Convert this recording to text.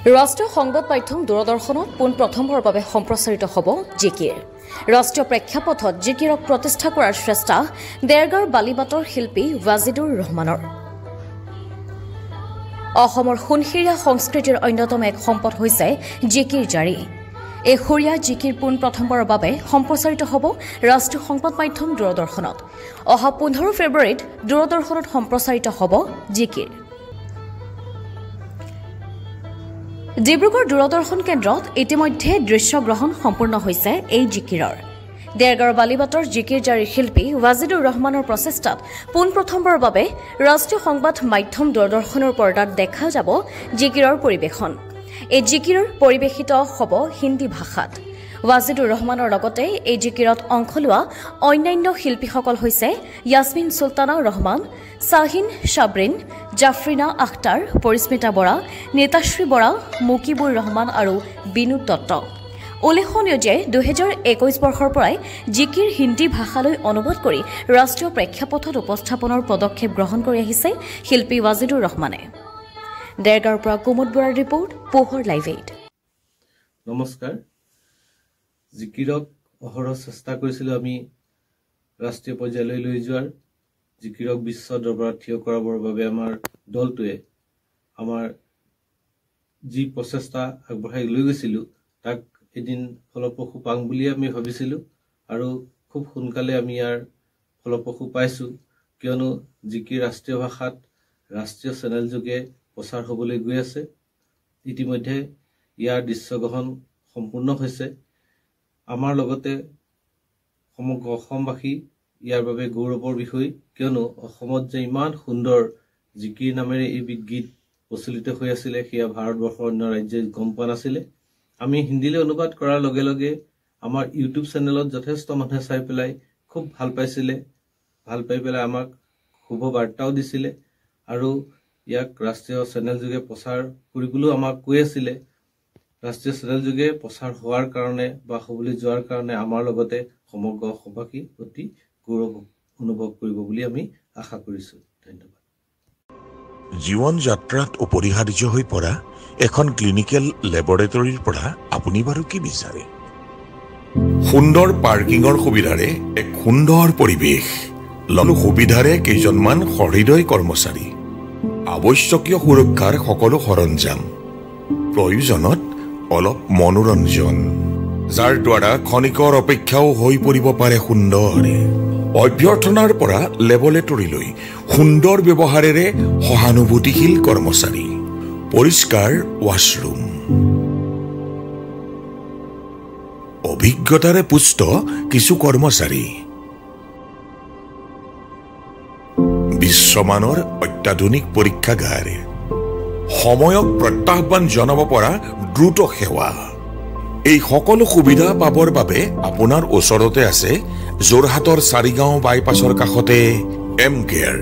ৰাষ্ট্ৰীয় সংবাদ মাধ্যম দূৰদৰ্শনত প্ৰথমবাৰৰ বাবে সম্প্ৰচাৰিত হ'ব জিকিৰ। ৰাষ্ট্ৰীয় প্ৰেক্ষাপটত জিকিৰক প্ৰতিষ্ঠা কৰাৰ চেষ্টা দেৰগাঁৱৰ বালিবাটৰ শিল্পী ৱাজিদুৰ ৰহমানৰ। অসমৰ সোণশিৰীয়া সংস্কৃতিৰ অন্যতম এক সম্পদ হৈছে জিকিৰ জাৰি। এই সুৰীয়া জিকিৰ প্ৰথমবাৰৰ বাবে সম্প্ৰচাৰিত হ'ব ৰাষ্ট্ৰীয় সংবাদ মাধ্যম দূৰদৰ্শনত। অহা 15 ফেব্ৰুৱাৰীত দূৰদৰ্শনত সম্প্ৰচাৰিত হ'ব জিকিৰ। ডিব্ৰুগড় দূৰদৰ্শন কেন্দ্ৰত ইতিমধ্যে দৃশ্যগ্ৰহণ সম্পূৰ্ণ হৈছে এই জিকিৰৰ। দেৰগাঁৱৰ বালিবাটৰ জিকিৰ জাৰিৰ শিল্পী ৱাজিদুৰ ৰহমানৰ প্ৰচেষ্টাত প্ৰথমবাৰৰ বাবে ৰাষ্ট্ৰীয় সংবাদ মাধ্যম দূৰদৰ্শনৰ পৰ্দাত দেখা যাব জিকিৰৰ পৰিৱেশন। এই জিকিৰৰ পৰিৱেশিত হ'ব হিন্দী ভাষাত। ৱাজিদুৰ ৰহমানৰ লগতে এই জিকিৰত অংশ লোৱা অন্যান্য শিল্পীসকল হৈছে য়াসমিন সুলতানা ৰহমান, শাহিন শাবৰিন, জাফৰিনা আখতাৰ, পৰিস্মিতা বৰা, নেতাশ্ৰী বৰা, মুকিবুৰ ৰহমান আৰু বিনোদ দত্ত। উল্লেখনীয় যে 2021 বৰ্ষৰ পৰাই জিকিৰ হিন্দী ভাষালৈ অনুবাদ কৰি ৰাষ্ট্ৰীয় প্ৰেক্ষাপটত উপস্থাপনৰ পদক্ষেপ গ্ৰহণ কৰি আহিছে শিল্পী ৱাজিদুৰ ৰহমানে। দেৰগাঁৱৰ পৰা কুমুদ বৰাৰ ৰিপৰ্ট, পোহৰ লাইভ 8। নমস্কাৰ। জিকিৰক অহৰহ চেষ্টা কৰিছিলোঁ আমি ৰাষ্ট্ৰীয় পৰ্যায়লৈ লৈ যোৱাৰ, জিকিৰক বিশ্ব দৰবাৰত থিয় কৰাবৰ বাবে আমাৰ দলটোৱে আমাৰ যি প্ৰচেষ্টা আগবঢ়াই লৈ গৈছিলোঁ তাক এদিন ফলপ্ৰসূ পাম বুলি আমি ভাবিছিলোঁ আৰু খুব সোনকালে আমি ইয়াৰ ফলপ্ৰসূ পাইছোঁ, কিয়নো জিকিৰ ৰাষ্ট্ৰীয় ভাষাত ৰাষ্ট্ৰীয় চেনেল যোগে প্ৰচাৰ হ'বলৈ গৈ আছে। ইতিমধ্যে ইয়াৰ দৃশ্যগ্ৰহণ সম্পূৰ্ণ হৈছে। আমাৰ লগতে সমগ্ৰ অসমবাসী ইয়াৰ বাবে গৌৰৱৰ বিষয়, কিয়নো অসমত যে ইমান সুন্দৰ জিকিৰ নামেৰে এবিধ গীত প্ৰচলিত হৈ আছিলে সেয়া ভাৰতবৰ্ষৰ অন্য ৰাজ্যই গম পোৱা নাছিলে। আমি হিন্দীলৈ অনুবাদ কৰাৰ লগে লগে আমাৰ ইউটিউব চেনেলত যথেষ্ট মানুহে চাই পেলাই খুব ভাল পাইছিলে, ভাল পাই পেলাই আমাক শুভ বাৰ্তাও দিছিলে আৰু ইয়াক ৰাষ্ট্ৰীয় চেনেল যোগে প্ৰচাৰ কৰিবলৈও আমাক কৈ আছিলে। ৰাষ্ট্ৰীয় চেনেল যোগে প্ৰচাৰ হোৱাৰ কাৰণে বা হ'বলৈ যোৱাৰ কাৰণে আমাৰ লগতে সমগ্ৰ অসমবাসী অতি গৌৰৱ অনুভৱ কৰিব বুলি আমি আশা কৰিছোঁ। ধন্যবাদ। জীৱন যাত্ৰাত অপৰিহাৰ্য হৈ পৰা এখন ক্লিনিকেল লেবৰেটৰীৰ পৰা আপুনি বাৰু কি বিচাৰে? সুন্দৰ পাৰ্কিঙৰ সুবিধাৰে এক সুন্দৰ পৰিৱেশ, সুবিধাৰে কেইজনমান সহৃদয় কৰ্মচাৰী, আৱশ্যকীয় সুৰক্ষাৰ সকলো সৰঞ্জাম, প্ৰয়োজনত অলপ মনোৰঞ্জন, যাৰ দ্বাৰা ক্ষণিকৰ অপেক্ষাও হৈ পৰিব পাৰে সুন্দৰ। অভ্যৰ্থনাৰ পৰা লেবৰেটৰীলৈ সুন্দৰ ব্যৱহাৰেৰে সহানুভূতিশীল কৰ্মচাৰী, পৰিষ্কাৰ ৱাছৰুম, অভিজ্ঞতাৰে পুষ্ট কিছু কৰ্মচাৰী, বিশ্বমানৰ অত্যাধুনিক পৰীক্ষাগাৰ, সময়ক প্ৰত্যাহ্বান জনাব পৰা দ্ৰুত সেৱা। এই সকলো সুবিধা পাবৰ বাবে আপোনাৰ ওচৰতে আছে যোৰহাটৰ চাৰিগাঁও বাইপাছৰ কাষতে এম কেয়াৰ।